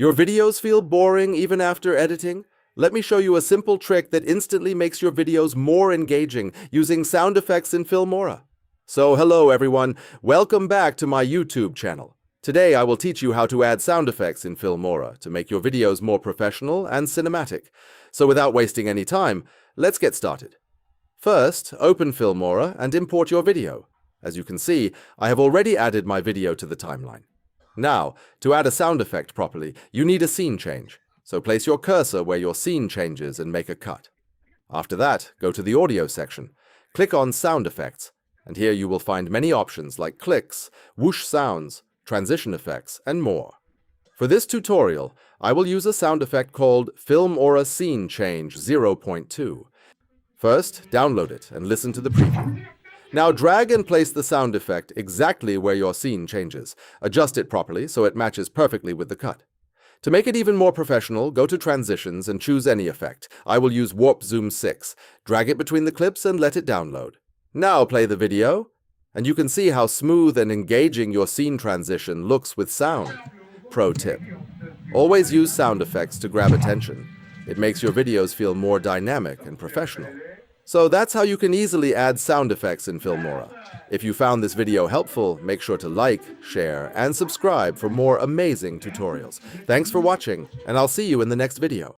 Your videos feel boring even after editing? Let me show you a simple trick that instantly makes your videos more engaging using sound effects in Filmora. So hello everyone, welcome back to my YouTube channel. Today I will teach you how to add sound effects in Filmora to make your videos more professional and cinematic. So without wasting any time, let's get started. First, open Filmora and import your video. As you can see, I have already added my video to the timeline. Now, to add a sound effect properly, you need a scene change. So place your cursor where your scene changes and make a cut. After that, go to the audio section. Click on Sound Effects, and here you will find many options like clicks, whoosh sounds, transition effects, and more. For this tutorial, I will use a sound effect called Filmora Scene Change 0.2. First, download it and listen to the preview. Now drag and place the sound effect exactly where your scene changes. Adjust it properly so it matches perfectly with the cut. To make it even more professional, go to Transitions and choose any effect. I will use Warp Zoom 6. Drag it between the clips and let it download. Now play the video, and you can see how smooth and engaging your scene transition looks with sound. Pro tip: always use sound effects to grab attention. It makes your videos feel more dynamic and professional. So that's how you can easily add sound effects in Filmora. If you found this video helpful, make sure to like, share, and subscribe for more amazing tutorials. Thanks for watching, and I'll see you in the next video.